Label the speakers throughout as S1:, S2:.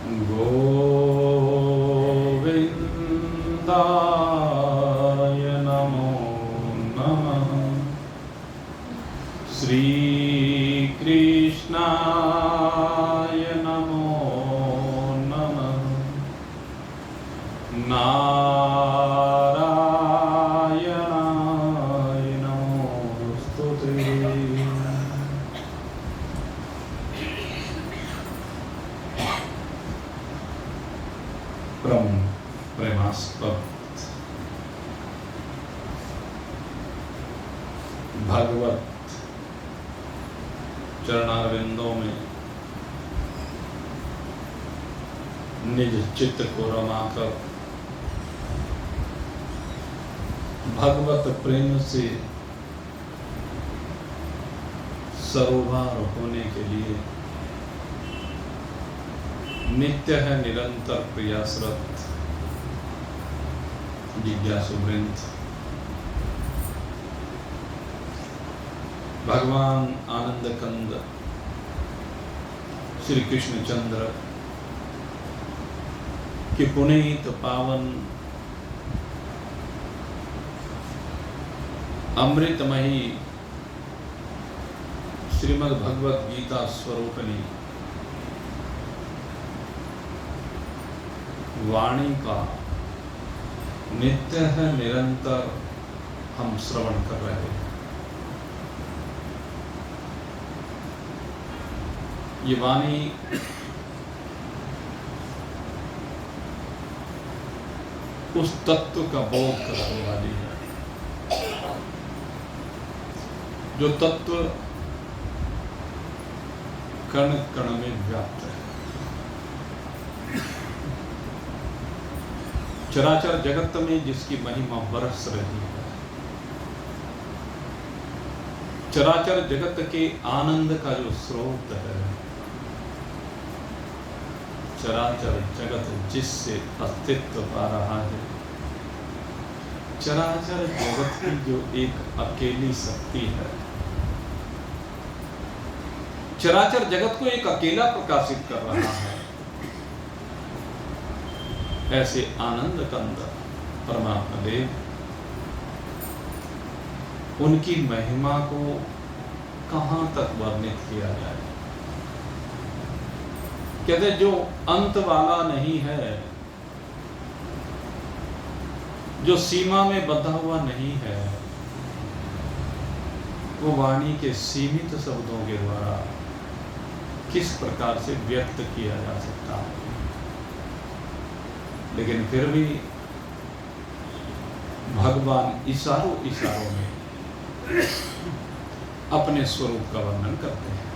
S1: गोविन्दाय नमो नमः। श्रीकृष्णाय नमो नमः। नारायणाय नमोस्तुते। प्रेमास्पद भगवत चरणारविंदों में निज चित्त को रमाकर भगवत प्रेम से सरोवर होने के लिए नित्य है निरंतर प्रयासरत जिज्ञासु वृंद भगवान आनंद कंद श्री कृष्णचंद्र के पुनीत पावन अमृतमयी श्रीमद् भगवत गीता स्वरूपिणी वाणी का नित्य है निरंतर हम श्रवण कर रहे हैं। ये वाणी उस तत्व का बोध करने वाली है जो तत्व कण कण में व्याप्त है। चराचर जगत में जिसकी महिमा बरस रही है, चराचर जगत के आनंद का जो स्रोत है, चराचर जगत जिससे अस्तित्व पा रहा है, चराचर जगत की जो एक अकेली शक्ति है, चराचर जगत को एक अकेला प्रकाशित कर रहा है, ऐसे आनंद कंद परमात्मा देव उनकी महिमा को कहां तक वर्णित किया जाए। कहते जो अंत वाला नहीं है, जो सीमा में बंधा हुआ नहीं है, वो वाणी के सीमित शब्दों के द्वारा किस प्रकार से व्यक्त किया जा सकता है। लेकिन फिर भी भगवान इशारों इशारों में अपने स्वरूप का वर्णन करते हैं,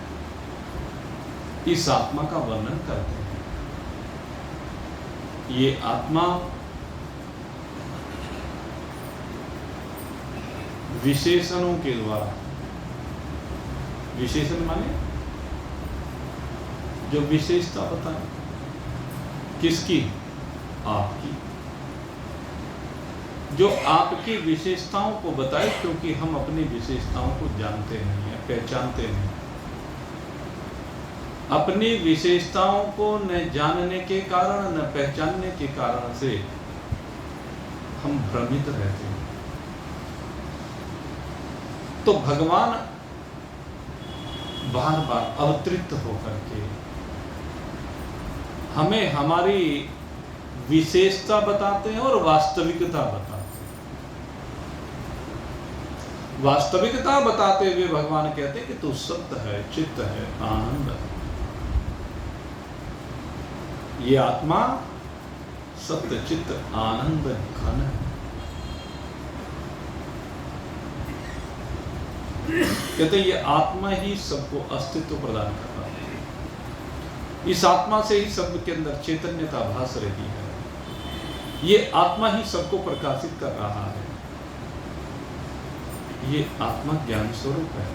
S1: इस आत्मा का वर्णन करते हैं। ये आत्मा विशेषणों के द्वारा, विशेषण माने जो विशेषता बताए, किसकी? आपकी। जो आपकी विशेषताओं को बताए, क्योंकि हम अपनी विशेषताओं को जानते नहीं है, पहचानते नहीं। अपनी विशेषताओं को न जानने के कारण, न पहचानने के कारण से हम भ्रमित रहते हैं। तो भगवान बार बार अवतरित होकर के हमें हमारी विशेषता बताते हैं और वास्तविकता बताते हैं। वास्तविकता बताते हुए भगवान कहते हैं कि तू सत्य है, चित्त है, आनंद है। ये आत्मा सत्य चित्त आनंद घन है। कहते ये आत्मा ही सबको अस्तित्व प्रदान कर रहा है। इस आत्मा से ही सब के अंदर चैतन्यता भास रही है। ये आत्मा ही सबको प्रकाशित कर रहा है। ये आत्मा ज्ञान स्वरूप है।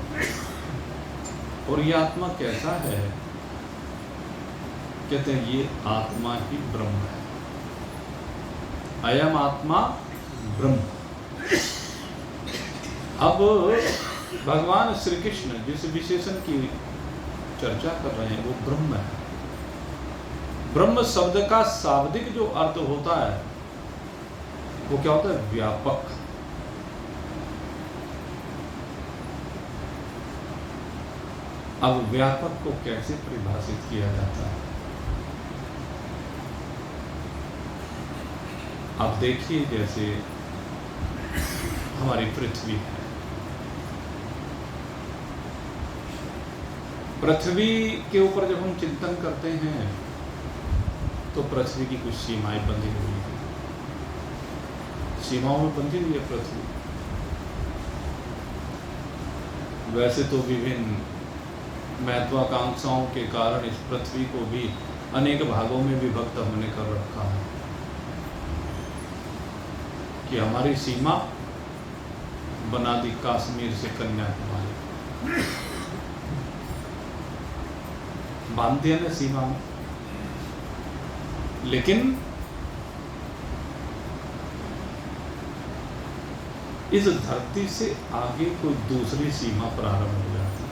S1: और ये आत्मा कैसा है? कहते हैं ये आत्मा ही ब्रह्म है। अयम आत्मा ब्रह्म। अब भगवान श्री कृष्ण जिस विशेषण की चर्चा कर रहे हैं वो ब्रह्म है। ब्रह्म शब्द का शाब्दिक जो अर्थ होता है वो क्या होता है? व्यापक। अब व्यापक को कैसे परिभाषित किया जाता है? आप देखिए, जैसे हमारी पृथ्वी है, पृथ्वी के ऊपर जब हम चिंतन करते हैं तो पृथ्वी की कुछ सीमाएं बंधी हुई है, सीमाओं में बंधी हुई है पृथ्वी। वैसे तो विभिन्न महत्वाकांक्षाओं के कारण इस पृथ्वी को भी अनेक भागों में विभक्त हमने कर रखा है कि हमारी सीमा बना दी कश्मीर से कन्याकुमारी, बांध दिया ना सीमा में। लेकिन इस धरती से आगे कोई दूसरी सीमा प्रारंभ हो जाती है।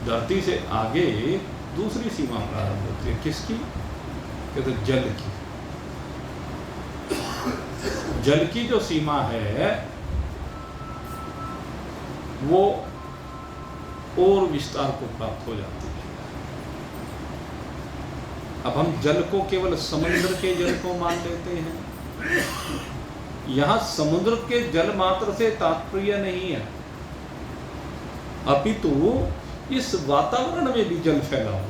S1: धरती से आगे दूसरी सीमा प्रारंभ होती है। किसकी? कहते जल की। जल की जो सीमा है वो और विस्तार को प्राप्त हो जाती है। अब हम जल को केवल समुद्र के जल को मान लेते हैं। यहां समुद्र के जल मात्र से तात्पर्य नहीं है, अपितु इस वातावरण में भी जल फैला हुआ है।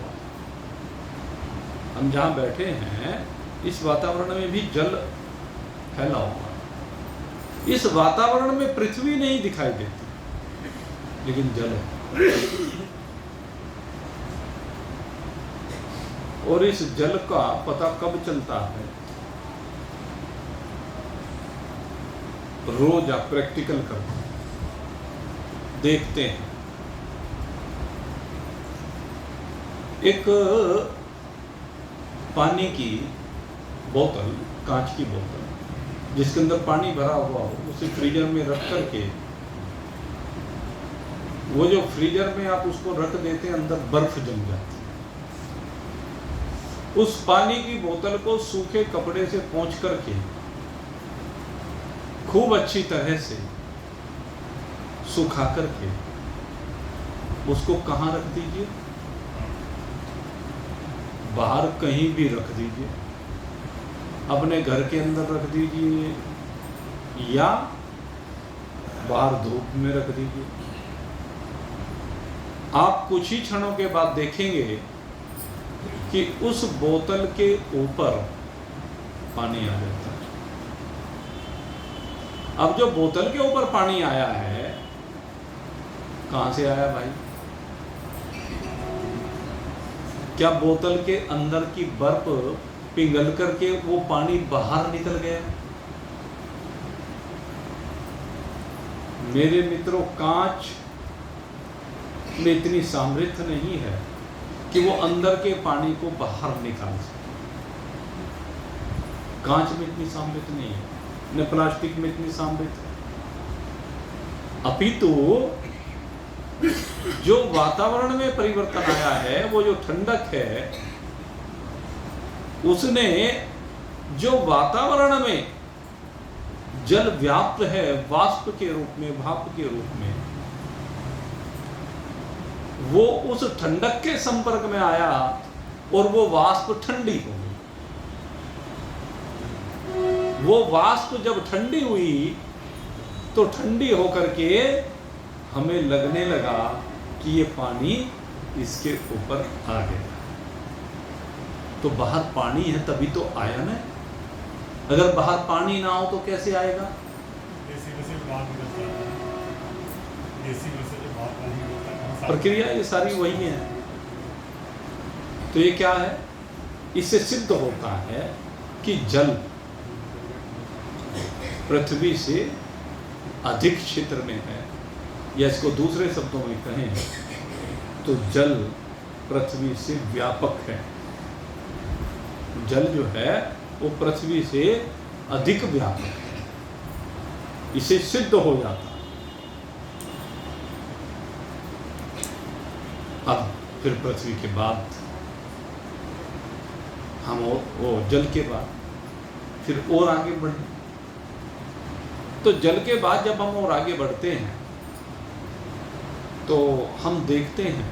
S1: हम जहां बैठे हैं इस वातावरण में भी जल फैला हुआ है। इस वातावरण में पृथ्वी नहीं दिखाई देती, लेकिन जल है। और इस जल का पता कब चलता है? रोज आप प्रैक्टिकल करते हैं, देखते हैं। एक पानी की बोतल, कांच की बोतल जिसके अंदर पानी भरा हुआ हो, उसे फ्रीजर में रख करके, वो जो फ्रीजर में आप उसको रख देते हैं अंदर बर्फ जम जाती है। उस पानी की बोतल को सूखे कपड़े से पोंछ करके खूब अच्छी तरह से सुखा करके उसको कहां रख दीजिए? बाहर कहीं भी रख दीजिए, अपने घर के अंदर रख दीजिए या बाहर धूप में रख दीजिए। आप कुछ ही क्षणों के बाद देखेंगे कि उस बोतल के ऊपर पानी आ जाता है। अब जो बोतल के ऊपर पानी आया है, कहां से आया भाई? क्या बोतल के अंदर की बर्फ पिघल करके वो पानी बाहर निकल गया? मेरे मित्रों, कांच में इतनी सामर्थ्य नहीं है कि वो अंदर के पानी को बाहर निकाल सके। कांच में इतनी सामर्थ्य नहीं है, न प्लास्टिक में इतनी सामर्थ्य है। अपितु जो वातावरण में परिवर्तन आया है, वो जो ठंडक है, उसने जो वातावरण में जल व्याप्त है वाष्प के रूप में, भाप के रूप में, वो उस ठंडक के संपर्क में आया और वो वाष्प ठंडी हो गई। वो वाष्प जब ठंडी हुई तो ठंडी होकर के हमें लगने लगा कि ये पानी इसके ऊपर आ गया। तो बाहर पानी है तभी तो आया ना। अगर बाहर पानी ना हो तो कैसे आएगा? प्रक्रिया ये सारी वही है। तो ये क्या है? इससे सिद्ध होता है कि जल पृथ्वी से अधिक क्षेत्र में है, या इसको दूसरे शब्दों में कहें तो जल पृथ्वी से व्यापक है। जल जो है वो पृथ्वी से अधिक व्यापक है, इसे सिद्ध हो जाता। अब फिर पृथ्वी के बाद हम वो जल के बाद फिर और आगे बढ़े। तो जल के बाद जब हम और आगे बढ़ते हैं तो हम देखते हैं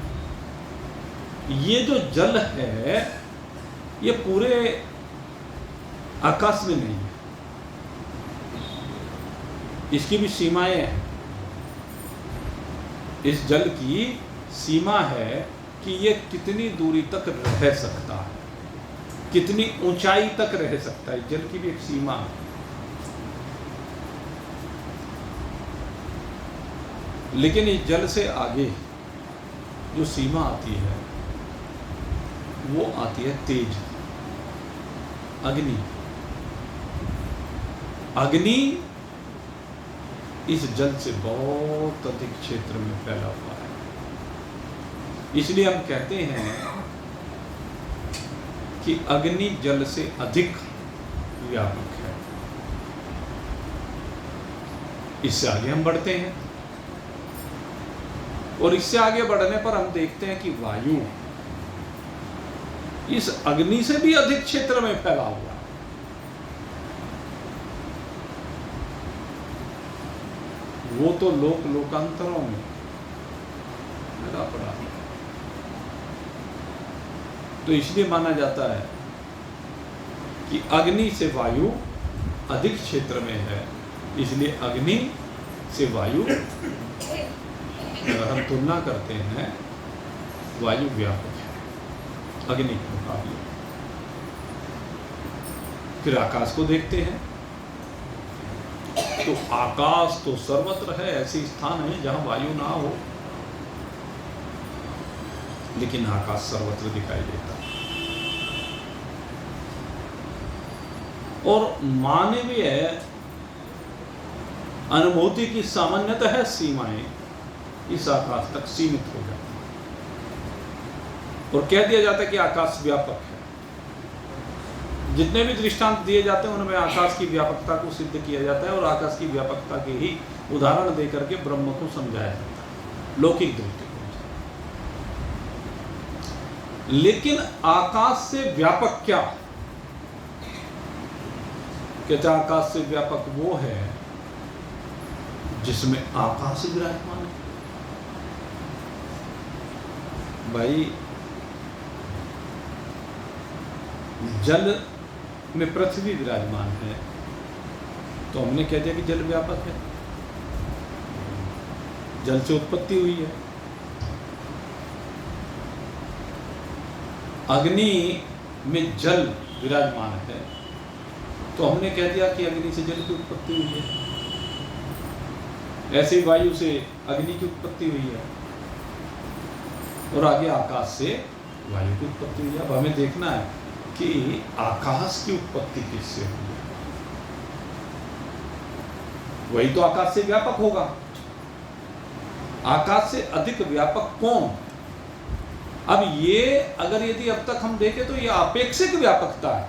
S1: ये जो जल है ये पूरे आकाश में नहीं है, इसकी भी सीमाएं हैं। इस जल की सीमा है कि ये कितनी दूरी तक रह सकता है, कितनी ऊंचाई तक रह सकता है। जल की भी एक सीमा है। लेकिन इस जल से आगे जो सीमा आती है वो आती है तेज, अग्नि। अग्नि इस जल से बहुत अधिक क्षेत्र में फैला हुआ है। इसलिए हम कहते हैं कि अग्नि जल से अधिक व्यापक है। इससे आगे हम बढ़ते हैं और इससे आगे बढ़ने पर हम देखते हैं कि वायु इस अग्नि से भी अधिक क्षेत्र में फैला हुआ है। वो तो लोकांतरों में फैला पड़ा है। तो इसलिए माना जाता है कि अग्नि से वायु अधिक क्षेत्र में है। इसलिए अग्नि से वायु अगर हम तुलना करते हैं, वायु व्यापक है अग्नि के मुकाबले। फिर आकाश को देखते हैं तो आकाश तो सर्वत्र है। ऐसे स्थान है जहां वायु ना हो, लेकिन आकाश सर्वत्र दिखाई देता है। और मानवीय अनुभूति की सामान्यतः सीमाएं इस आकाश तक सीमित हो जाती है और कह दिया जाता है कि आकाश व्यापक है। जितने भी दृष्टांत दिए जाते हैं उनमें आकाश की व्यापकता को सिद्ध किया जाता है और आकाश की व्यापकता के ही उदाहरण देकर के ब्रह्म को समझाया जाता है लौकिक दृष्टिकोण से। लेकिन आकाश से व्यापक क्या? कहते आकाश से व्यापक वो है जिसमें आकाश विराजमान है। भाई जल में पृथ्वी विराजमान है तो हमने कह दिया कि जल व्यापक है। जल से उत्पत्ति हुई है। अग्नि में जल विराजमान है तो हमने कह दिया कि अग्नि से जल की उत्पत्ति हुई है। ऐसे वायु से अग्नि की उत्पत्ति हुई है और आगे आकाश से वायु की उत्पत्ति हुई है। अब हमें देखना है कि आकाश की उत्पत्ति किससे हुई है। वही तो आकाश से व्यापक होगा। आकाश से अधिक व्यापक कौन? अब ये अगर यदि अब तक हम देखें तो ये आपेक्षिक व्यापकता है।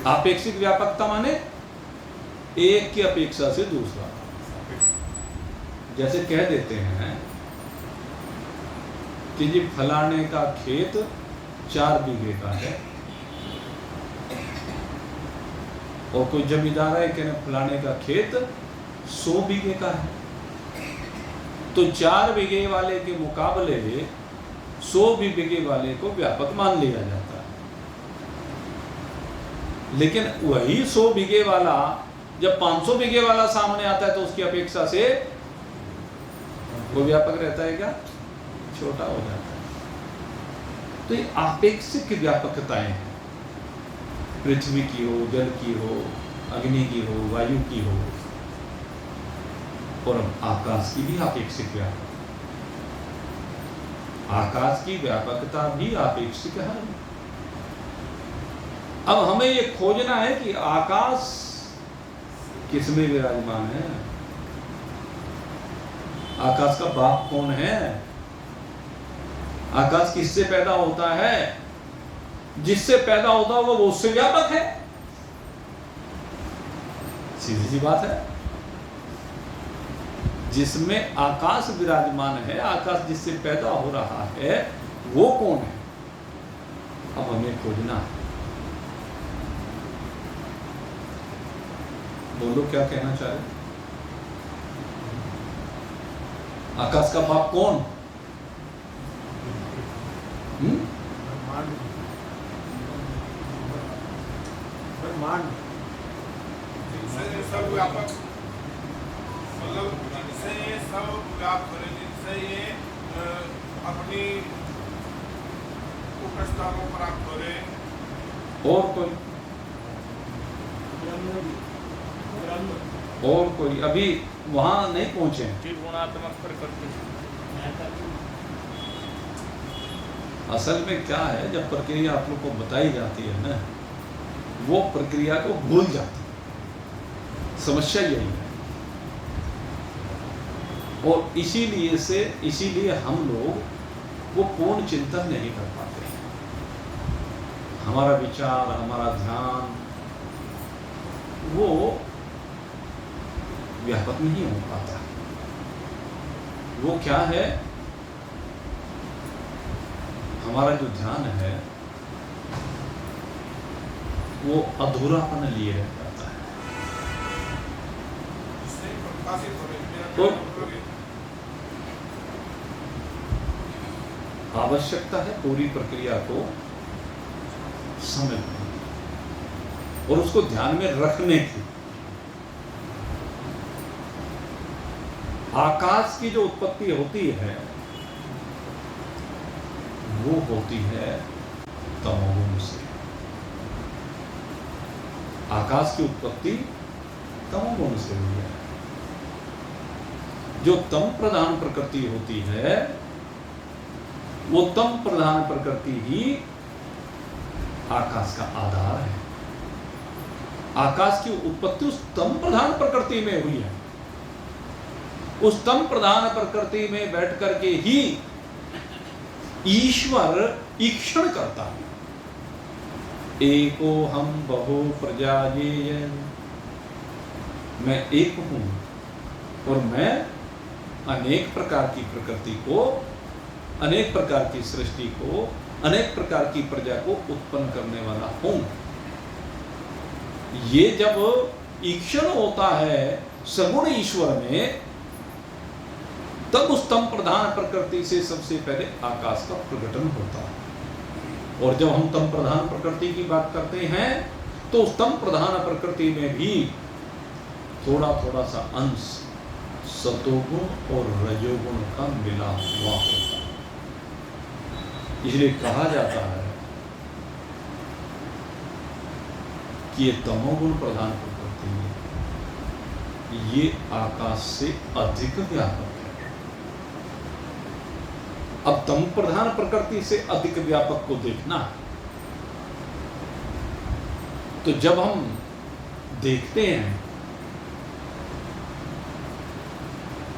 S1: आपेक्षिक व्यापकता माने एक की अपेक्षा से दूसरा। जैसे कह देते हैं कि जी फलाने का खेत 4 बीघे का है और कोई जमींदार है कि फलाने का खेत 100 बीघे का है, तो 4 बीघे वाले के मुकाबले 100 बीघे वाले को व्यापक मान लिया जाता है। लेकिन वही 100 बीघे वाला जब 500 बीघे वाला सामने आता है तो उसकी अपेक्षा से वो व्यापक रहता है क्या? छोटा हो जाता है। तो ये आपेक्षिक व्यापकताएं हैं। पृथ्वी की हो, जल की हो, अग्नि की हो, वायु की हो और आकाश की भी आपेक्षिक व्यापकता। आकाश की व्यापकता भी आपेक्षिक है। अब हमें ये खोजना है कि आकाश किसमें विराजमान है। आकाश का बाप कौन है? आकाश किससे पैदा होता है? जिससे पैदा होता होगा वो उससे व्यापक है। सीधी सी बात है। जिसमें आकाश विराजमान है, आकाश जिससे पैदा हो रहा है, वो कौन है? अब हमें खोजना है। बोलो क्या कहना चाह रहे? आकाश का बाप कौन?
S2: सब व्यापक, मतलब जिससे ये सब व्याप्त हो रहे, जिससे ये अपनी उपस्था को प्राप्त हो रहे।
S1: और कोई? और कोई? अभी वहां नहीं पहुंचे।
S3: गुणात्मक प्रकृति।
S1: असल में क्या है, जब प्रक्रिया आप लोग को बताई जाती है ना, वो प्रक्रिया को भूल जाती है। समस्या यही है। और इसीलिए हम लोग वो पूर्ण चिंतन नहीं कर पाते। हमारा विचार, हमारा ध्यान वो व्यापक नहीं हो पाता। वो क्या है, हमारा जो ध्यान है वो अधूरापन लिए रह जाता है। तो आवश्यकता है पूरी प्रक्रिया को समझने और उसको ध्यान में रखने की। आकाश की जो उत्पत्ति होती है वो होती है तमोगुण से। आकाश की उत्पत्ति तमोगुण से हुई है। जो तम प्रधान प्रकृति होती है, वो तम प्रधान प्रकृति ही आकाश का आधार है। आकाश की उत्पत्ति उस तम प्रधान प्रकृति में हुई है। उस तम प्रधान प्रकृति में बैठ करके ही ईश्वर ईक्षण करता है। एको हम बहु प्रजा ये, मैं एक हूं और मैं अनेक प्रकार की प्रकृति को, अनेक प्रकार की सृष्टि को, अनेक प्रकार की प्रजा को उत्पन्न करने वाला हूं। ये जब ईक्षण होता है सगुण ईश्वर में, तब उस तम प्रधान प्रकृति से सबसे पहले आकाश का प्रकटन होता है। और जब हम तम प्रधान प्रकृति की बात करते हैं तो उस तम प्रधान प्रकृति में भी थोड़ा थोड़ा सा अंश सतोगुण और रजोगुण का मिला हुआ होता है। इसलिए कहा जाता है कि ये तमोगुण प्रधान प्रकृति है, ये आकाश से अधिक व्यापक है। अब तम प्रधान प्रकृति से अधिक व्यापक को देखना, तो जब हम देखते हैं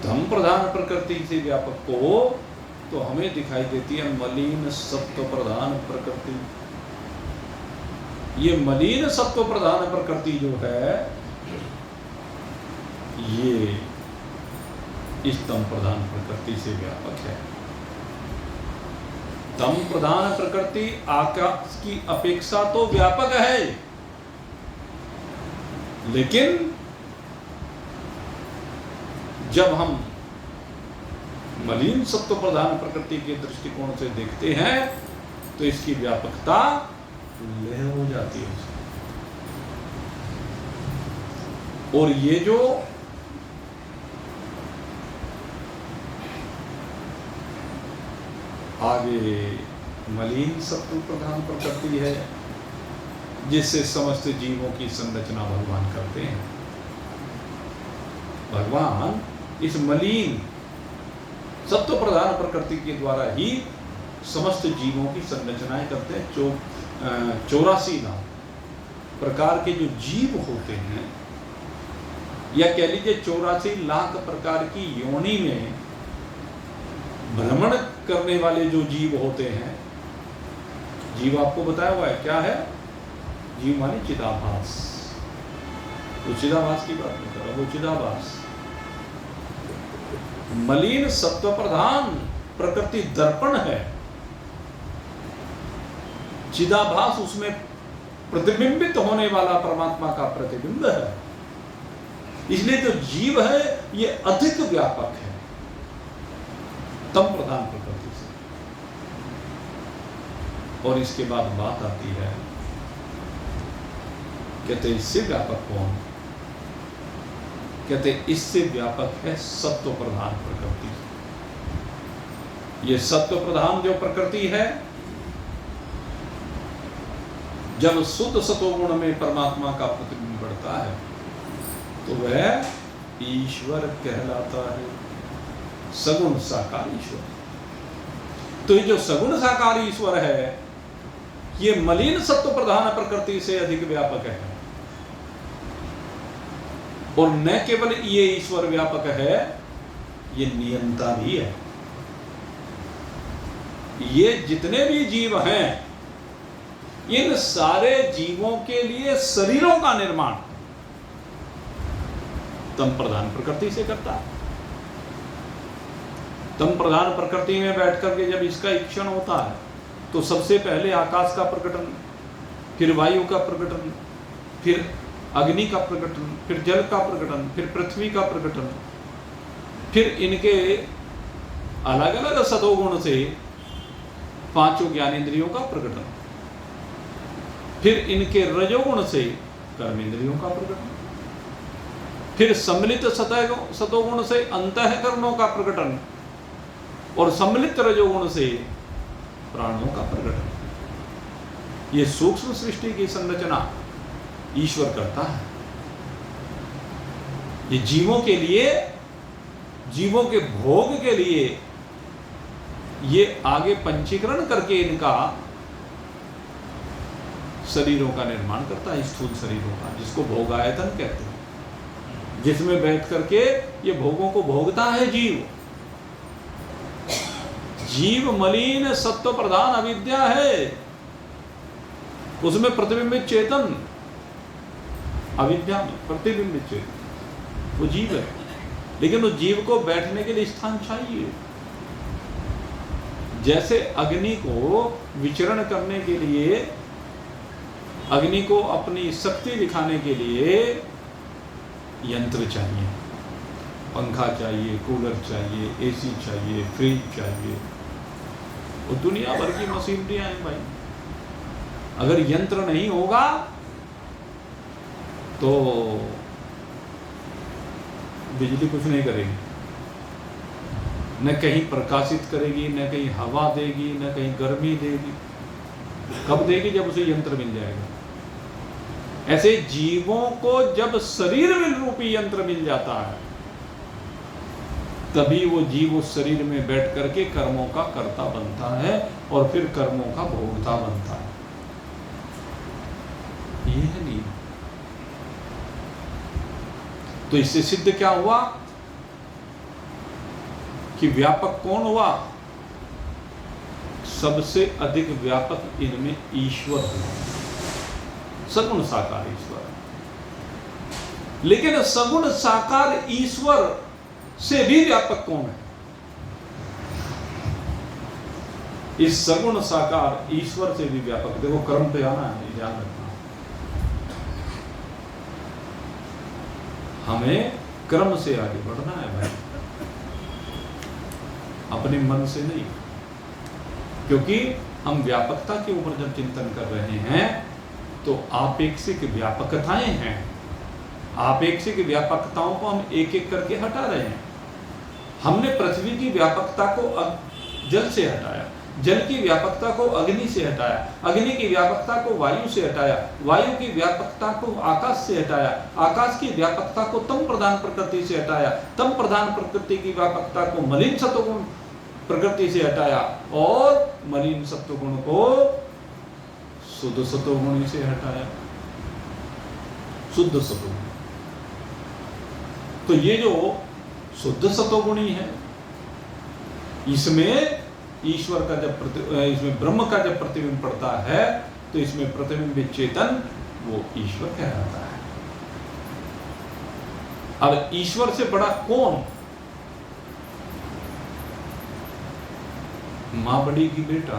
S1: तम प्रधान प्रकृति से व्यापक को, तो हमें दिखाई देती है मलिन सत्व प्रधान प्रकृति। ये मलिन सत्व प्रधान प्रकृति जो है, ये इस तम प्रधान प्रकृति से व्यापक है। तम प्रधान प्रकृति आकाश की अपेक्षा तो व्यापक है, लेकिन जब हम मलिन सत्व प्रधान प्रकृति के दृष्टिकोण से देखते हैं तो इसकी व्यापकता लय हो जाती है। और ये जो आगे मलिन सत्व प्रधान प्रकृति है, जिससे समस्त जीवों की संरचना भगवान करते हैं। भगवान इस मलिन सत्व प्रधान प्रकृति के द्वारा ही समस्त जीवों की संरचनाएं करते हैं। 84 लाख प्रकार के जो जीव होते हैं, या कह लीजिए 84 लाख प्रकार की योनि में भ्रमण करने वाले जो जीव होते हैं। जीव आपको बताया हुआ है क्या है? जीव माने चिदाभास। तो चिदाभास की बात नहीं कर रहा, वो चिदाभास मलिन सत्व प्रधान प्रकृति दर्पण है, चिदाभास उसमें प्रतिबिंबित होने वाला परमात्मा का प्रतिबिंब है। इसलिए जो जीव है ये अधिक व्यापक है तम प्रधान प्रकृति से। और इसके बाद बात आती है, कहते इससे व्यापक कौन? कहते इससे व्यापक है सत्व प्रधान प्रकृति। ये सत्व प्रधान जो प्रकृति है, जब शुद्ध सतोगुण में परमात्मा का प्रतिबिंब बढ़ता है तो वह ईश्वर कहलाता है, सगुण साकार ईश्वर। तो ये जो सगुण साकार ईश्वर है ये मलिन सत्व प्रधान प्रकृति से अधिक व्यापक है। और न केवल ये ईश्वर व्यापक है, ये नियंता भी है। ये जितने भी जीव हैं, इन सारे जीवों के लिए शरीरों का निर्माण तम प्रधान प्रकृति से करता है। तम प्रधान प्रकृति में बैठ करके जब इसका ईक्षण होता है तो सबसे पहले आकाश का प्रकटन, फिर वायु का प्रकटन, फिर अग्नि का प्रकटन, फिर जल का प्रकटन, फिर पृथ्वी का प्रकटन, फिर इनके अलग अलग सतोगुण से पांचों ज्ञानेंद्रियों का प्रकटन, फिर इनके रजोगुण से कर्मेंद्रियों का प्रकटन, फिर सम्मिलित सतोगुण से अंतःकरणों का प्रकटन और सम्मिलित रजोगुण से प्राणों का प्रकटन। ये सूक्ष्म सृष्टि की संरचना ईश्वर करता है। ये जीवों के लिए, जीवों के भोग के लिए ये आगे पंचीकरण करके इनका शरीरों का निर्माण करता है, स्थूल शरीरों का, जिसको भोगायतन कहते हैं, जिसमें बैठ करके ये भोगों को भोगता है जीव। जीव मलिन सत्व प्रधान अविद्या है, उसमें प्रतिबिंबित चेतन, अविद्या में प्रतिबिंबित चेतन वो जीव है। लेकिन उस जीव को बैठने के लिए स्थान चाहिए। जैसे अग्नि को विचरण करने के लिए, अग्नि को अपनी शक्ति दिखाने के लिए यंत्र चाहिए, पंखा चाहिए, कूलर चाहिए, एसी चाहिए, फ्रिज चाहिए, और दुनिया भर की मशीनरियां हैं भाई। अगर यंत्र नहीं होगा तो बिजली कुछ नहीं करेगी, न कहीं प्रकाशित करेगी, न कहीं हवा देगी, न कहीं गर्मी देगी। कब देगी? जब उसे यंत्र मिल जाएगा। ऐसे जीवों को जब शरीर में रूपी यंत्र मिल जाता है तभी वो जीव उस शरीर में बैठ करके कर्मों का कर्ता बनता है और फिर कर्मों का भोगता बनता है। ये है नियम। तो इससे सिद्ध क्या हुआ कि व्यापक कौन हुआ? सबसे अधिक व्यापक इनमें ईश्वर हुआ, सगुण साकार ईश्वर। लेकिन सगुण साकार ईश्वर से भी व्यापक कौन है? इस सगुण साकार ईश्वर से भी व्यापक, देखो कर्म पे आना है, ध्यान रखना। हमें क्रम से आगे बढ़ना है भाई, अपने मन से नहीं। क्योंकि हम व्यापकता के ऊपर जब चिंतन कर रहे हैं तो आपेक्षिक व्यापकताएं हैं। आपेक्षिक व्यापकताओं को हम एक एक करके हटा रहे हैं। हमने पृथ्वी की व्यापकता को जल से हटाया, जल की व्यापकता को अग्नि से हटाया, अग्नि की व्यापकता को वायु से हटाया, वायु की व्यापकता को आकाश से हटाया, आकाश की व्यापकता को तम प्रधान प्रकृति से हटाया, तम प्रधान प्रकृति की व्यापकता को मलिन सत्वगुण प्रकृति से हटाया और मलिन सत्वगुण को शुद्ध सत्वगुण से हटाया, शुद्ध सत्वगुण। तो ये जो शुद्ध सत्वगुणी है, इसमें ईश्वर का जब इसमें ब्रह्म का जब प्रतिबिंब पड़ता है तो इसमें प्रतिबिंबित चेतन वो ईश्वर कहलाता है। अब ईश्वर से बड़ा कौन? माँ बड़ी की बेटा,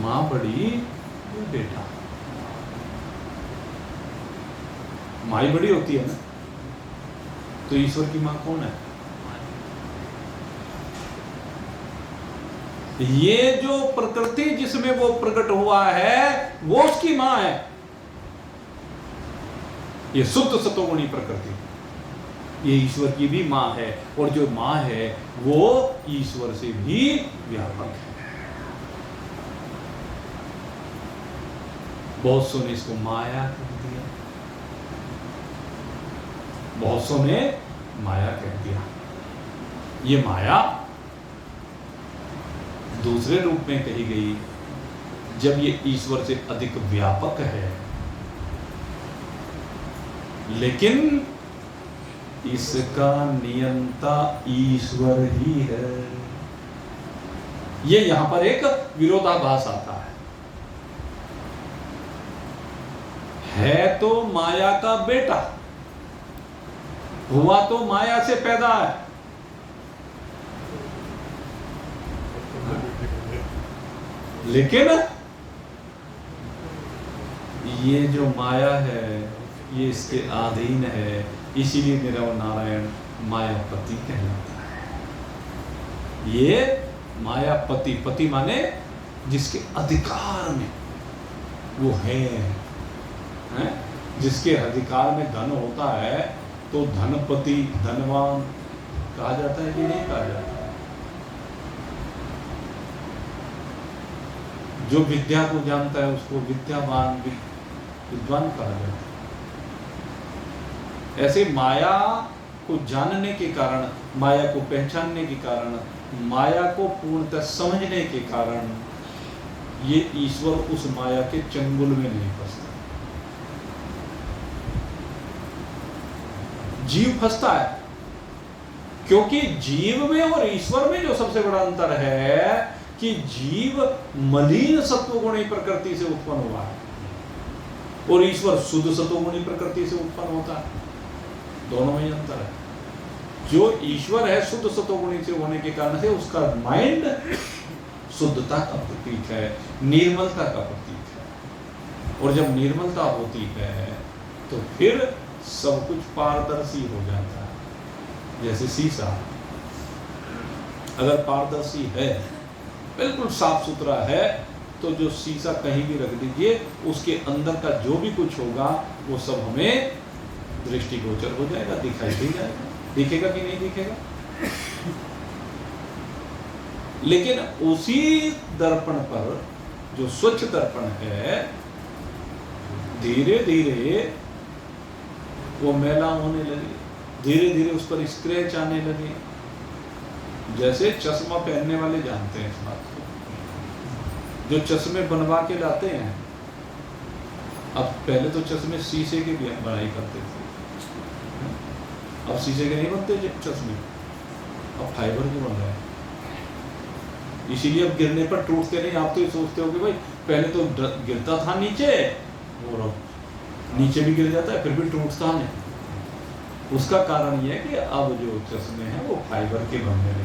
S1: माँ बड़ी की बेटा, माँ ही बड़ी होती है ना, तो ईश्वर की माँ कौन है? ये जो प्रकृति जिसमें वो प्रकट हुआ है वो उसकी माँ है। ये शुद्ध सतोगुणी प्रकृति ये ईश्वर की भी माँ है, और जो माँ है वो ईश्वर से भी व्यापक है। बहुत सौ ने इसको माया कह दिया, बहुत सौ ने माया कह दिया। ये माया दूसरे रूप में कही गई जब ये ईश्वर से अधिक व्यापक है, लेकिन इसका नियंता ईश्वर ही है। ये यहां पर एक विरोधाभास आता है तो माया का बेटा, हुआ तो माया से पैदा है, लेकिन ये जो माया है ये इसके अधीन है, इसीलिए मेरा वो नारायण मायापति कहलाता है। ये मायापति, पति माने जिसके अधिकार में वो है? जिसके अधिकार में धन होता है तो धनपति, धनवान कहा जाता है कि नहीं कहा जाता है? जो विद्या को जानता है उसको विद्यावान, विद्वान कहा जाता है। ऐसे माया को जानने के कारण, माया को पहचानने के कारण, माया को पूर्णतः समझने के कारण ये ईश्वर उस माया के चंगुल में नहीं फंसता। जीव फंसता है, क्योंकि जीव में और ईश्वर में जो सबसे बड़ा अंतर है कि जीव मलिन सत्वगुणी प्रकृति से उत्पन्न हुआ है और ईश्वर शुद्ध सत्वगुणी प्रकृति से उत्पन्न होता है। दोनों में ही अंतर है। जो ईश्वर है शुद्ध सत्वगुणी से होने के कारण से उसका माइंड शुद्धता का प्रतीक है, निर्मलता का प्रतीक है, और जब निर्मलता होती है तो फिर सब कुछ पारदर्शी हो जाता है। जैसे शीशा अगर पारदर्शी है, बिल्कुल साफ सुथरा है, तो जो शीशा कहीं भी रख दीजिए उसके अंदर का जो भी कुछ होगा वो सब हमें दृष्टिगोचर हो जाएगा, दिखाई दे जाएगा। दिखेगा कि नहीं दिखेगा? लेकिन उसी दर्पण पर जो स्वच्छ दर्पण है, धीरे धीरे वो मैला होने लगे, धीरे धीरे उस पर स्क्रैच आने लगे। जैसे चश्मा पहनने वाले जानते हैं इस बात को, जो चश्मे बनवा के लाते हैं। अब पहले तो चश्मे शीशे के भी बनाई करते थे, अब शीशे के नहीं बनते चश्मे, अब फाइबर के बन रहे हैं। इसीलिए अब गिरने पर टूटते नहीं। आप तो ये सोचते हो कि भाई पहले तो गिरता था नीचे, और नीचे भी गिर जाता है फिर भी टूटता नहीं। उसका कारण यह है कि अब जो चश्मे हैं वो फाइबर के बनने लगे,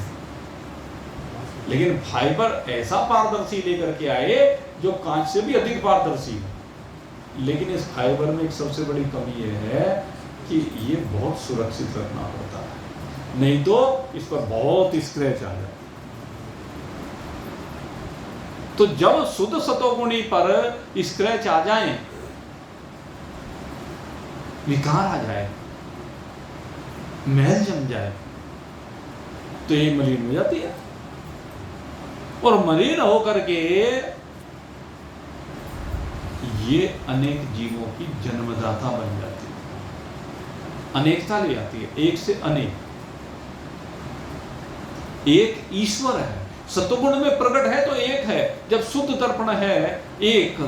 S1: लेकिन फाइबर ऐसा पारदर्शी लेकर के आए जो कांच से भी अधिक पारदर्शी है। लेकिन इस फाइबर में एक सबसे बड़ी कमी यह है कि ये बहुत सुरक्षित रखना पड़ता है, नहीं तो इस पर बहुत स्क्रैच आ जाए। तो जब शुद्ध सतोगुणी पर स्क्रैच आ जाए, विकार आ जाए, मैल जम जाए, तो ये मलिन हो जाती है, और मलिन होकर के ये अनेक जीवों की जन्मदाता बन जाती है, अनेकता ले आती है, एक से अनेक। एक ईश्वर है, सत्वगुण में प्रकट है तो एक है। जब शुद्ध दर्पण है एक,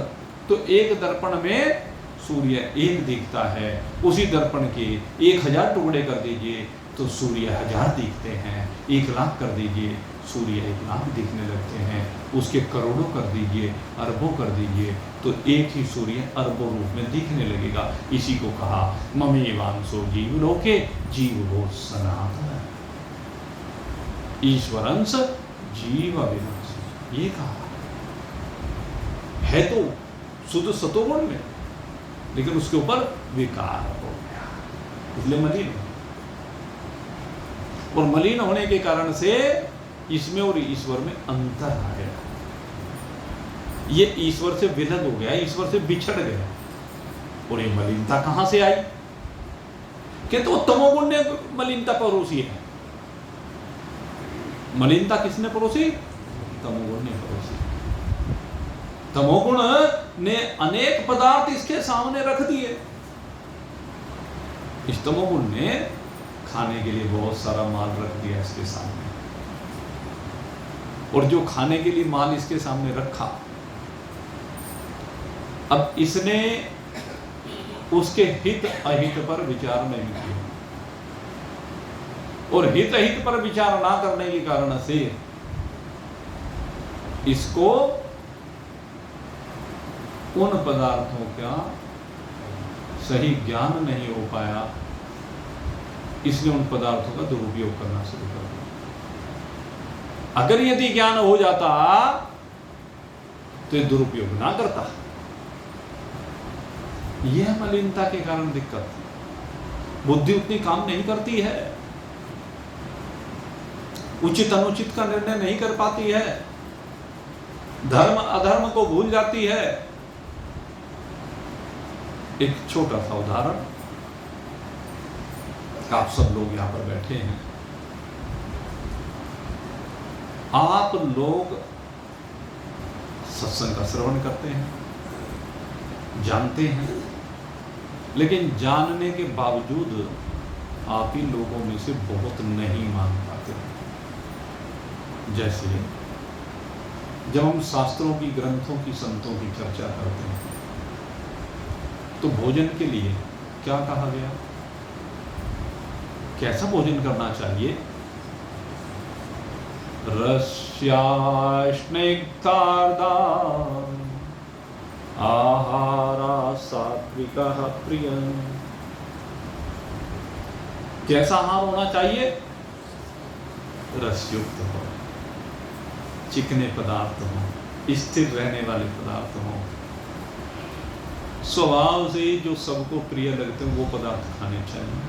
S1: तो एक दर्पण में सूर्य एक दिखता है, उसी दर्पण के 1000 टुकड़े कर दीजिए तो सूर्य 1000 दिखते हैं, 1 लाख कर दीजिए सूर्य 1 लाख दिखने लगते हैं, उसके करोड़ों कर दीजिए, अरबों कर दीजिए तो एक ही सूर्य अरबों रूप में दिखने लगेगा। इसी को कहा ममेवांसो जीव लोके जीव वो सनातन। ईश्वरंस जीव अविनाशी, ये कहा है तो शुद्ध सतोगुण में, लेकिन उसके ऊपर विकार हो गया, इसलिए मलिन हो। और मलिन होने के कारण से इसमें और ईश्वर में अंतर आ गया, ये ईश्वर से विलग हो गया, ईश्वर से बिछड़ गया। और ये मलिनता कहां से आई? कि तो तमोगुण ने मलिनता परोसी है। मलिनता किसने परोसी? तमोगुण ने परोसी। तमोगुण ने अनेक पदार्थ इसके सामने रख दिए। इस तमोगुण ने खाने के लिए बहुत सारा माल रख दिया इसके सामने, और जो खाने के लिए माल इसके सामने रखा, अब इसने उसके हित अहित पर विचार नहीं किया, और हित अहित पर विचार ना करने के कारण से इसको उन पदार्थों का सही ज्ञान नहीं हो पाया, इसने उन पदार्थों का दुरुपयोग करना शुरू कर दिया। अगर यदि ज्ञान हो जाता तो ये दुरुपयोग ना करता। यह मलिनता के कारण दिक्कत, बुद्धि उतनी काम नहीं करती है, उचित अनुचित का निर्णय नहीं कर पाती है, धर्म अधर्म को भूल जाती है। एक छोटा सा उदाहरण, आप सब लोग यहां पर बैठे हैं, आप लोग सत्संग का श्रवण करते हैं, जानते हैं, लेकिन जानने के बावजूद आप ही लोगों में से बहुत नहीं मान पाते। जैसे जब हम शास्त्रों की, ग्रंथों की, संतों की चर्चा करते हैं तो भोजन के लिए क्या कहा गया, कैसा भोजन करना चाहिए? रस्याश्नेक्तार्दा आहारा सात्विकः प्रियः। कैसा आहार होना चाहिए? रसयुक्त हो, चिकने पदार्थ हो, स्थिर रहने वाले पदार्थ हो, स्वभाव से जो सबको प्रिय लगते हैं वो पदार्थ खाने चाहिए।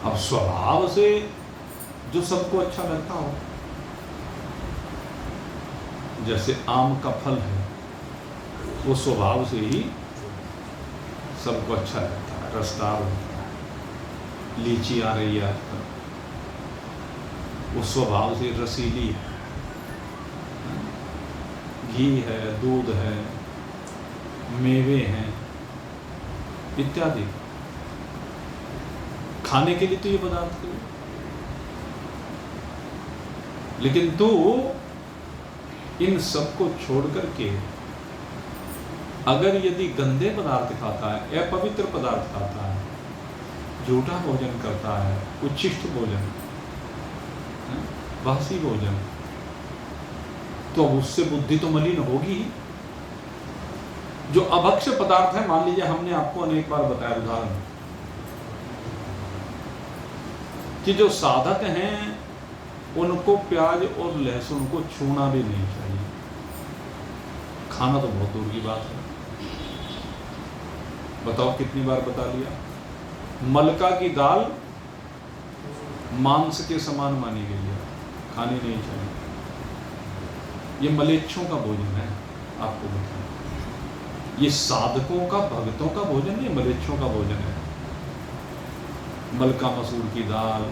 S1: अब स्वभाव से जो सबको अच्छा लगता हो, जैसे आम का फल है, वो स्वभाव से ही सबको अच्छा लगता है, रसदार होता है। लीची आ रही है आजकल, वो स्वभाव से रसीली है, घी है, दूध है, मेवे हैं इत्यादि। खाने के लिए तो ये पदार्थ है, लेकिन तू इन सबको छोड़ करके अगर यदि गंदे पदार्थ खाता है, अपवित्र पदार्थ खाता है, झूठा भोजन करता है, उच्छिष्ट भोजन, बासी भोजन, तो अब उससे बुद्धि तो मलिन होगी। जो अभक्ष्य पदार्थ है, मान लीजिए हमने आपको अनेक बार बताया उदाहरण कि जो साधक हैं उनको प्याज और लहसुन को छूना भी नहीं चाहिए, खाना तो बहुत दूर की बात है। बताओ कितनी बार बता लिया। मलका की दाल मांस के समान मानी गई है, खानी नहीं चाहिए। ये मलेच्छों का भोजन है, आपको बताएं। ये साधकों का, भक्तों का भोजन नहीं, मलेच्छों का भोजन है। मलका मसूर की दाल,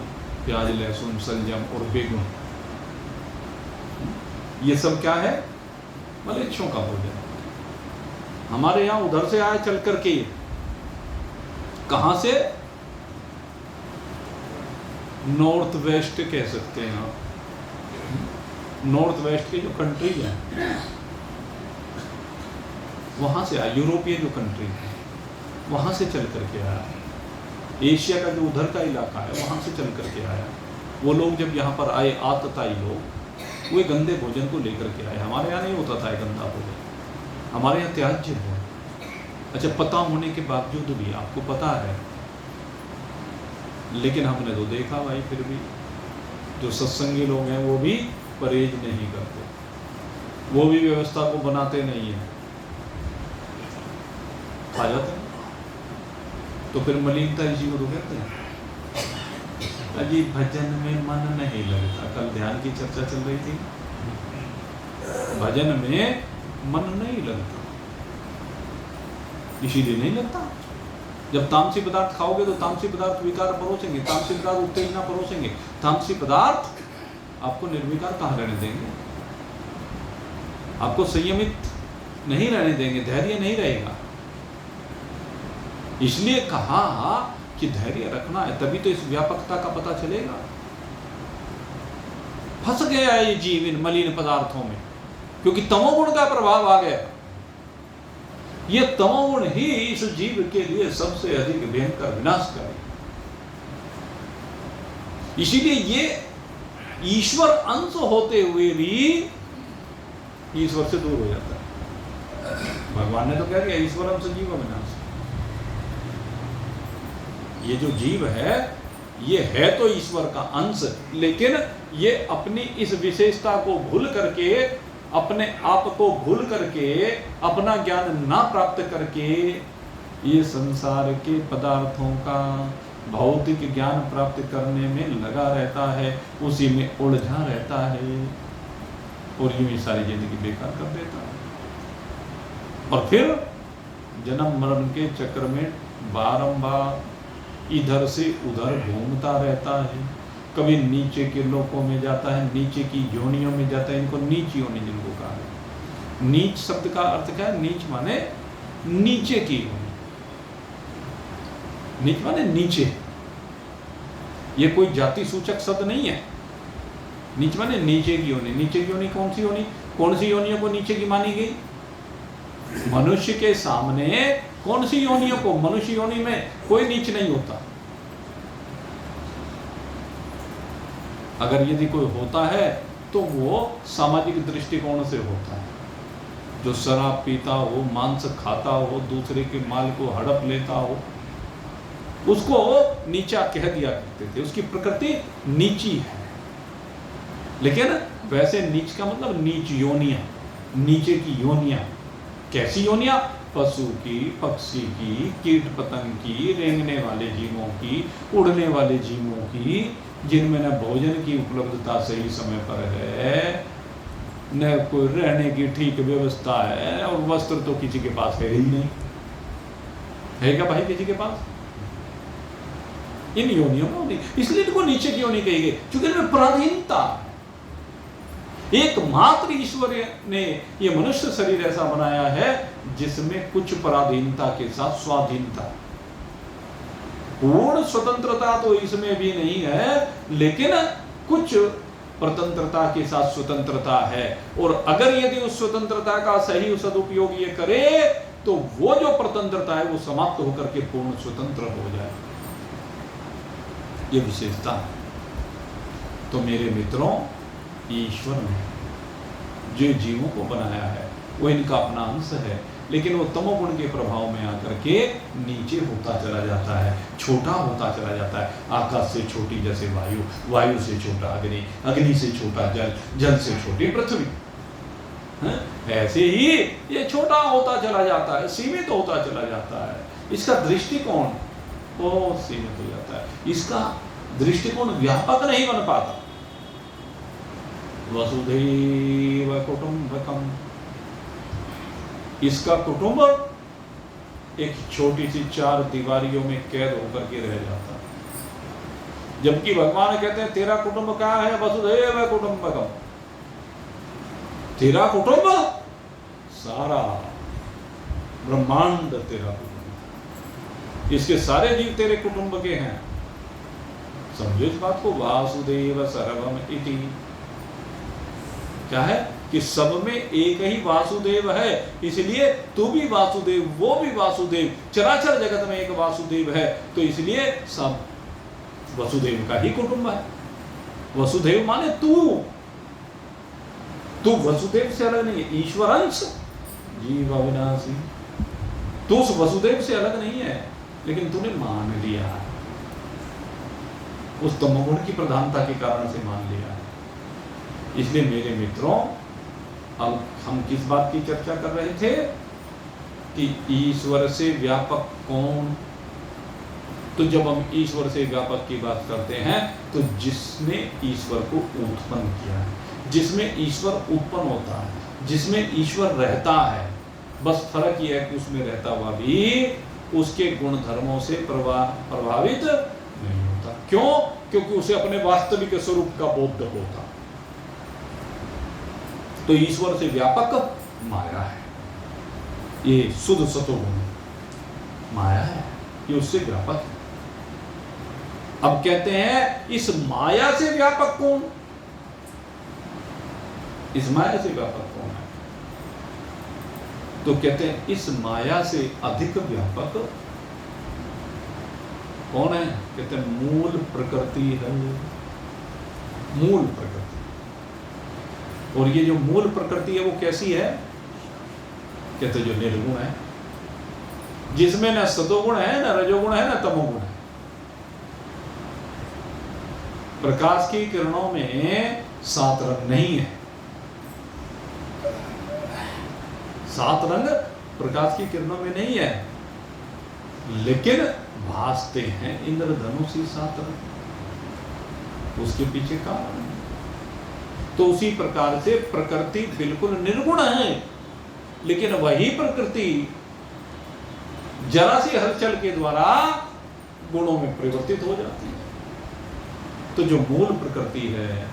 S1: प्याज लहसुन सलजम और बेगुन, ये सब क्या है? मलेच्छों का भोजन। हमारे यहाँ उधर से आए चल करके, कहां से? नॉर्थ वेस्ट कह सकते हैं आप, नॉर्थ वेस्ट की जो कंट्री है वहां से आया, यूरोपीय जो कंट्री है वहां से चल करके आया, एशिया का जो उधर का इलाका है वहां से चल करके आया। वो लोग जब यहाँ पर आए, आतताई लोग, वो गंदे भोजन को लेकर के आए। हमारे यहाँ नहीं होता था गंदा भोजन, हमारे यहाँ त्याज्य है। अच्छा, पता होने के बावजूद भी, आपको पता है, लेकिन हमने तो देखा भाई फिर भी जो सत्संगी लोग हैं वो भी परहेज नहीं करते, वो भी व्यवस्था को बनाते नहीं है, खा जाते हैं। तो फिर मलिनता इसी को तो कहते हैं। अजी भजन में मन नहीं लगता, कल ध्यान की चर्चा चल रही थी, भजन में मन नहीं लगता, इसीलिए नहीं लगता। जब तामसी पदार्थ खाओगे तो तामसी पदार्थ विकार परोसेंगे, तामसी पदार्थ उत्तेजना परोसेंगे, तामसी पदार्थ आपको निर्विकार कहाँ रहने देंगे, आपको संयमित नहीं रहने देंगे, धैर्य नहीं रहेगा। इसलिए कहा कि धैर्य रखना है, तभी तो इस व्यापकता का पता चलेगा। फंस गया ये जीव इन मलिन पदार्थों में, क्योंकि तमोगुण का प्रभाव आ गया। ये तमोगुण ही इस जीव के लिए सबसे अधिक भयंकर विनाशकारी। इसीलिए ये ईश्वर अंश होते हुए भी ईश्वर से दूर हो जाता है। भगवान ने तो कह दिया ईश्वर अंश जीव विनाश। ये जो जीव है ये है तो ईश्वर का अंश, लेकिन ये अपनी इस विशेषता को भूल करके, अपने आप को भूल करके, अपना ज्ञान ना प्राप्त करके ये संसार के पदार्थों का भौतिक ज्ञान प्राप्त करने में लगा रहता है, उसी में उलझा रहता है और यूं ही सारी जिंदगी बेकार कर देता है। और फिर जन्म मरण के चक्र में बारंबार इधर से उधर घूमता रहता है। कभी नीचे के लोकों में जाता है, नीचे की योनियों में जाता है। इनको नीच योनि जिनको कहा है। नीच शब्द का अर्थ क्या है? नीच माने नीचे की योनि, नीच माने नीचे। ये कोई जाति सूचक शब्द नहीं है। नीच माने नीचे की योनि। नीचे की योनि कौन सी योनि? कौन सी योनियों को नीचे की मानी गई? मनुष्य के सामने कौन सी योनियों को? मनुष्य योनि में कोई नीच नहीं होता। अगर यदि कोई होता है तो वो सामाजिक दृष्टिकोण से होता है। जो शराब पीता हो, मांस खाता हो, दूसरे के माल को हड़प लेता हो, उसको नीचा कह दिया करते थे। उसकी प्रकृति नीची है। लेकिन वैसे नीच का मतलब नीच योनियां, नीचे की योनियां। कैसी योनियां? पशु की, पक्षी की, कीट पतंग की, रेंगने वाले जीवों की, उड़ने वाले जीवों की, जिनमें न भोजन की उपलब्धता सही समय पर है, न कोई रहने की ठीक व्यवस्था है, और वस्त्र तो किसी के पास है ही नहीं। है क्या भाई किसी के पास? इन योनियों में होती, इसलिए इनको नीचे की योनि कही गई, क्योंकि इनमें पराधीनता। एकमात्र ईश्वर ने ये मनुष्य शरीर ऐसा बनाया है जिसमें कुछ पराधीनता के साथ स्वाधीनता। पूर्ण स्वतंत्रता तो इसमें भी नहीं है, लेकिन कुछ स्वतंत्रता के साथ स्वतंत्रता है। और अगर यदि उस स्वतंत्रता का सही सदुपयोग ये करे तो वो जो स्वतंत्रता है वो समाप्त होकर के पूर्ण स्वतंत्र हो जाए। ये विशेषता है। तो मेरे मित्रों, ईश्वर ने जो जीवों को बनाया है वो इनका अपना अंश है, लेकिन वो तमोगुण के प्रभाव में आकर के नीचे होता चला जाता है, छोटा होता चला जाता है। आकाश से छोटी जैसे वायु, वायु से छोटा अग्नि, अग्नि से छोटा जल, जल से छोटी पृथ्वी, ऐसे ही ये छोटा होता चला जाता है, सीमित होता चला जाता है। इसका दृष्टिकोण बहुत सीमित हो जाता है, इसका दृष्टिकोण व्यापक नहीं बन पाता। वसुधैव कुटुंबकम, इसका कुटुंब एक छोटी सी चार दीवारियों में कैद होकर के रह जाता है। जबकि भगवान कहते हैं तेरा कुटुंब कहाँ है? वसुधैव कुटुंबकम। तेरा कुटुंब सारा ब्रह्मांड तेरा कुटुंब, इसके सारे जीव तेरे कुटुंब के हैं। समझो इस बात को। वासुदेव सर्वम इति, क्या है कि सब में एक ही वासुदेव है, इसलिए तू भी वासुदेव, वो भी वासुदेव, चराचर जगत में एक वासुदेव है, तो इसलिए सब वसुदेव का ही कुटुंब है। वसुदेव माने तू वसुदेव से अलग नहीं है। ईश्वर अंश जीव अविनाशी, तू उस वसुदेव से अलग नहीं है, लेकिन तूने मान लिया। उस तमोगुण की प्रधानता के कारण से मान लिया है। इसलिए मेरे मित्रों, अब हम किस बात की चर्चा कर रहे थे कि ईश्वर से व्यापक कौन। तो जब हम ईश्वर से व्यापक की बात करते हैं तो जिसने ईश्वर को उत्पन्न किया है, जिसमें ईश्वर उत्पन्न होता है, जिसमें ईश्वर रहता है, बस फर्क यह है कि उसमें रहता हुआ भी उसके गुण धर्मों से प्रभावित नहीं होता। क्यों? क्योंकि उसे अपने वास्तविक स्वरूप का बोध होता। तो ईश्वर से व्यापक माया है, ये शुद्ध सतोगुण माया है, ये उससे व्यापक है। अब कहते हैं इस माया से व्यापक कौन? इस माया से व्यापक कौन है? तो कहते हैं इस माया से अधिक व्यापक कौन है? कहते हैं मूल प्रकृति है। मूल प्रकृति। और ये जो मूल प्रकृति है वो कैसी है? कहते जो निर्गुण है, जिसमें न सतोगुण है, न रजोगुण है, न तमोगुण है। प्रकाश की किरणों में 7 रंग नहीं है। 7 रंग प्रकाश की किरणों में नहीं है, लेकिन भासते हैं इंद्रधनुषी 7 रंग। उसके पीछे कारण है। तो उसी प्रकार से प्रकृति बिल्कुल निर्गुण है, लेकिन वही प्रकृति जरा सी हलचल के द्वारा गुणों में परिवर्तित हो जाती है। तो जो मूल प्रकृति है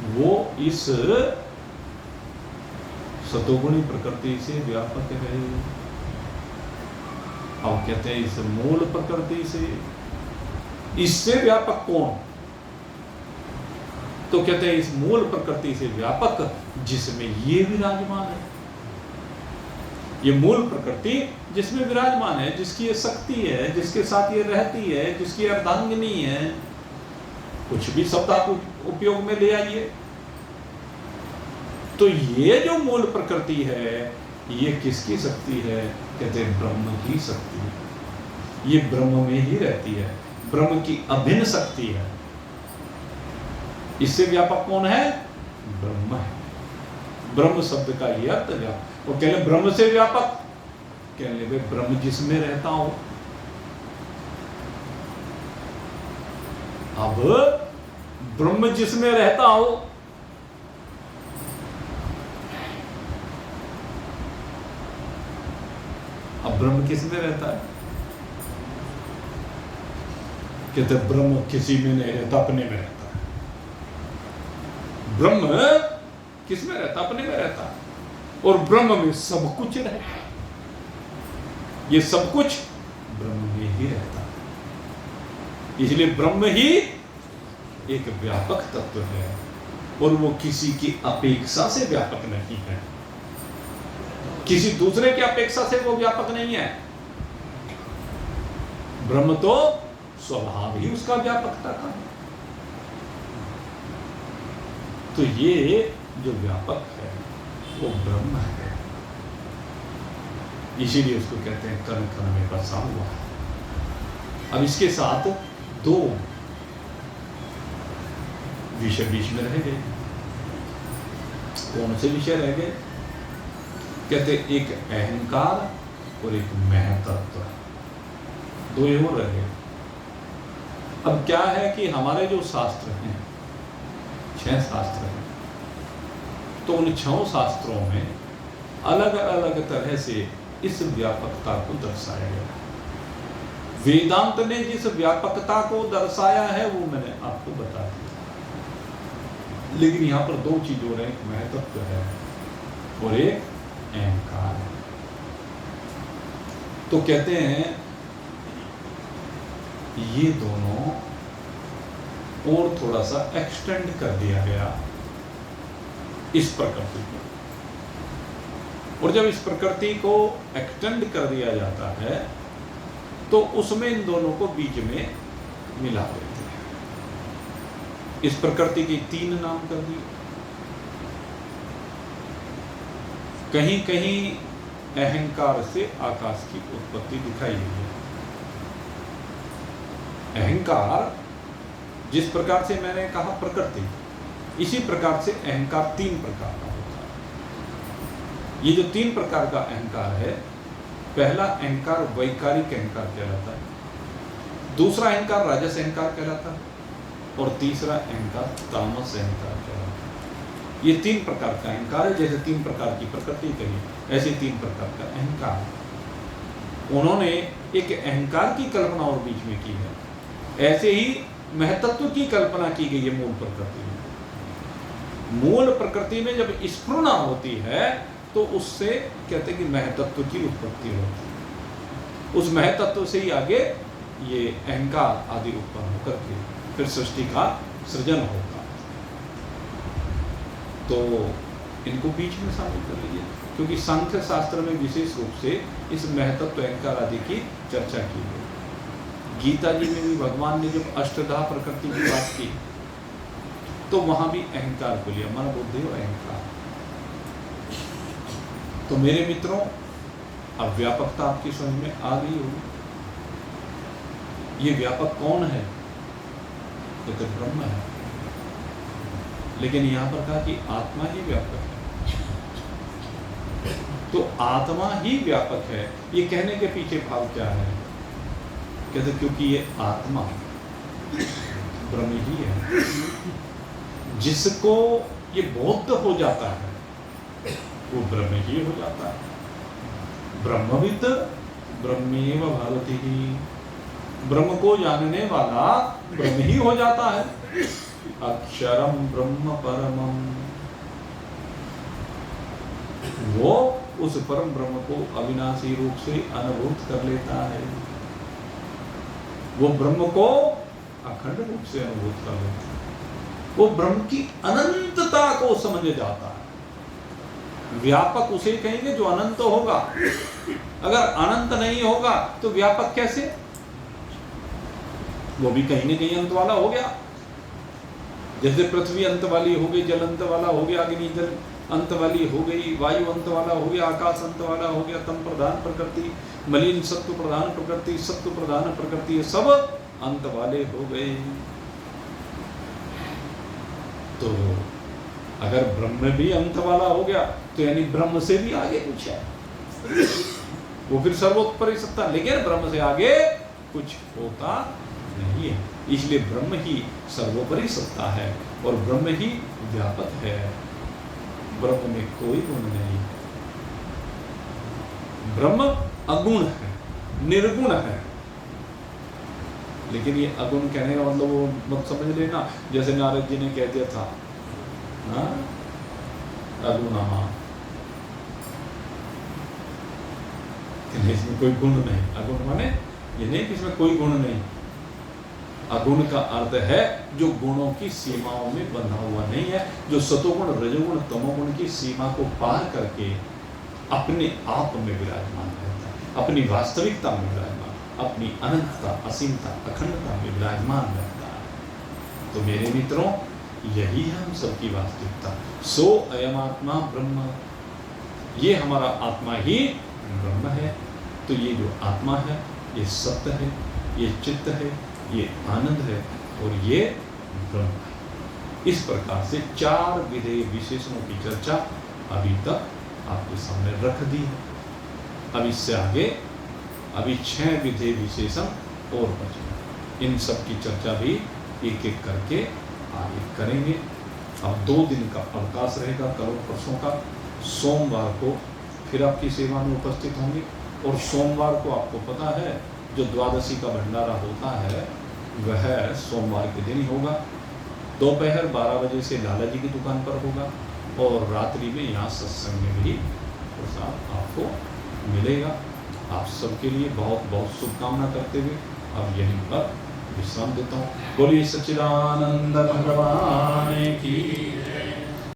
S1: वो इस सतोगुणी प्रकृति से व्यापक है। अब कहते हैं इस मूल प्रकृति से, इससे व्यापक कौन? तो कहते हैं इस मूल प्रकृति से व्यापक जिसमें ये विराजमान है। ये मूल प्रकृति जिसमें विराजमान है, जिसकी ये शक्ति है, जिसके साथ ये रहती है, जिसकी अर्धांगिनी है, कुछ भी शब्द आप उपयोग में ले आइए। तो ये जो मूल प्रकृति है ये किसकी शक्ति है? कहते हैं ब्रह्म की शक्ति है। ये ब्रह्म में ही रहती है, ब्रह्म की अभिन्न शक्ति है। इससे व्यापक कौन है? ब्रह्म है। ब्रह्म शब्द का ये अर्थ व्यापक। वो कह ले ब्रह्म से व्यापक, कह ले ब्रह्म जिसमें रहता हो। अब ब्रह्म जिसमें रहता हो, अब ब्रह्म किसमें रहता है? कहते ब्रह्म किसी में नहीं रहता, अपने में रहता है। ब्रह्म किसमें रहता? अपने में रहता है। और ब्रह्म में सब कुछ रहता है। ये सब कुछ ब्रह्म में ही रहता है। इसलिए ब्रह्म ही एक व्यापक तत्व है और वो किसी की अपेक्षा से व्यापक नहीं है, किसी दूसरे की अपेक्षा से वो व्यापक नहीं है। ब्रह्म तो स्वभाव ही उसका व्यापकता का है। तो ये जो व्यापक है वो ब्रह्म है। इसीलिए उसको कहते हैं कण कण में बसा हुआ। अब इसके साथ 2 विषय बीच में रह गए। कौन से विषय रह गए? कहते एक अहंकार और एक महतत्व, 2 ही और रह गए। अब क्या है कि हमारे जो शास्त्र हैं, 6 शास्त्र हैं, तो उन 6 शास्त्रों में अलग अलग तरह से इस व्यापकता को दर्शाया गया है। वेदांत ने जिस व्यापकता को दर्शाया है वो मैंने आपको बता दिया, लेकिन यहां पर 2 चीज हो रहे हैं, एक महतत्व है और एक अहंकार है। तो कहते हैं ये दोनों और थोड़ा सा एक्सटेंड कर दिया गया इस प्रकृति को। और जब इस प्रकृति को एक्सटेंड कर दिया जाता है तो उसमें इन दोनों को बीच में मिला देते हैं। इस प्रकृति के 3 नाम कर दिए। कहीं कहीं अहंकार से आकाश की उत्पत्ति दिखाई गई है। अहंकार जिस प्रकार से मैंने कहा प्रकृति, इसी प्रकार से अहंकार 3 प्रकार का होता है। ये जो 3 प्रकार का अहंकार है, पहला अहंकार वैकारिक अहंकार कहलाता है, दूसरा अहंकार राजस अहंकार कहलाता है, और तीसरा अहंकार तामस अहंकार कहलाता है। ये 3 प्रकार का अहंकार है। जैसे 3 प्रकार की प्रकृति कही, ऐसे 3 प्रकार का अहंकार। उन्होंने एक अहंकार की कल्पना और बीच में की है, ऐसे ही महतत्व की कल्पना की गई है मूल प्रकृति में। मूल प्रकृति में जब स्फुरना होती है तो उससे कहते हैं कि महतत्व की उत्पत्ति होती है। उस महतत्व से ही आगे ये अहंकार आदि उत्पन्न होकर के फिर सृष्टि का सृजन होगा। तो इनको बीच में शामिल कर लीजिए, क्योंकि सांख्य शास्त्र में विशेष रूप से इस महतत्व अहंकार आदि की चर्चा की गई। गीता जी में भी भगवान ने जब अष्टधा प्रकृति की बात की तो वहां भी अहंकार को लिया, मन बुद्धि और अहंकार। तो मेरे मित्रों, अब व्यापकता आपकी समझ में आ गई होगी। ये व्यापक कौन है? ये तो ब्रह्म है। लेकिन यहां पर कहा कि आत्मा ही व्यापक है। तो आत्मा ही व्यापक है, ये कहने के पीछे भाव क्या है? कहते क्योंकि ये आत्मा ब्रह्म ही है। जिसको ये बोध हो जाता है वो ब्रह्म ही हो जाता है। ब्रह्मविद ब्रह्मेव भवति ही। ब्रह्म को जानने वाला ब्रह्म ही हो जाता है। अक्षरम ब्रह्म परमम। वो उस परम ब्रह्म को अविनाशी रूप से अनुभूत कर लेता है। वो ब्रह्म को अखंड रूप से अनुभूत कर लेता है। वो ब्रह्म की अनंतता को समझ जाता है। व्यापक उसे कहेंगे जो अनंत होगा। अगर अनंत नहीं होगा तो व्यापक कैसे? वो भी कहीं न कहीं अंत वाला हो गया। जैसे पृथ्वी अंत वाली हो गई, जल अंत वाला हो गया, अग्नि जल अंत वाली हो गई, वायु अंत वाला हो गया, आकाश अंत वाला हो गया, तम प्रधान प्रकृति, मलिन सत्व प्रधान प्रकृति, सत्व प्रधान प्रकृति, ये सब अंत वाले हो गए। तो अगर ब्रह्म भी अंत वाला हो गया तो यानी ब्रह्म से भी आगे कुछ है। वो फिर सर्वोत्परि सत्ता, लेकिन ब्रह्म से आगे कुछ होता नहीं है। इसलिए ब्रह्म ही सर्वोपरि सत्ता है और ब्रह्म ही व्यापक है। ब्रह्म में कोई गुण नहीं है। ब्रह्म अगुण है, निर्गुण है। लेकिन ये अगुण कहने का मतलब वो मत समझ लेना जैसे नारद जी ने कह दिया था अगुणः, इसमें कोई गुण नहीं। अगुण माने ये नहीं कि इसमें कोई गुण नहीं। अगुण का अर्थ है जो गुणों की सीमाओं में बंधा हुआ नहीं है, जो सतोगुण रजोगुण तमोगुण की सीमा को पार करके अपने आप में विराजमान रहता है, अपनी वास्तविकता में विराजमान, अपनी अनंतता, असीमता, अखंडता में विराजमान रहता है। तो मेरे मित्रों, यही है हम सबकी वास्तविकता। सो अयम आत्मा ब्रह्म, ये हमारा आत्मा ही ब्रह्म है। तो ये जो आत्मा है ये सत्य है, ये चित्त है, ये आनंद है और ये ब्रह्म है। इस प्रकार से 4 विधेय विशेषणों की चर्चा अभी तक आपके सामने रख दी है। अब इससे आगे अभी 6 विधेय विशेषण और बचे। इन सब की चर्चा भी एक एक करके आगे करेंगे। अब 2 दिन का अवकाश रहेगा, कल और परसों का। सोमवार को फिर आपकी सेवा में उपस्थित होंगे और सोमवार को आपको पता है जो द्वादशी का भंडारा होता है वह सोमवार के दिन ही होगा। दोपहर 12 बजे से लाला जी की दुकान पर होगा और रात्रि में यहाँ सत्संग में भी प्रसाद आपको मिलेगा। आप सबके लिए बहुत बहुत शुभकामना करते हुए अब यहीं पर विश्राम देता हूँ। बोलिए सच्चिदानंद भगवान की।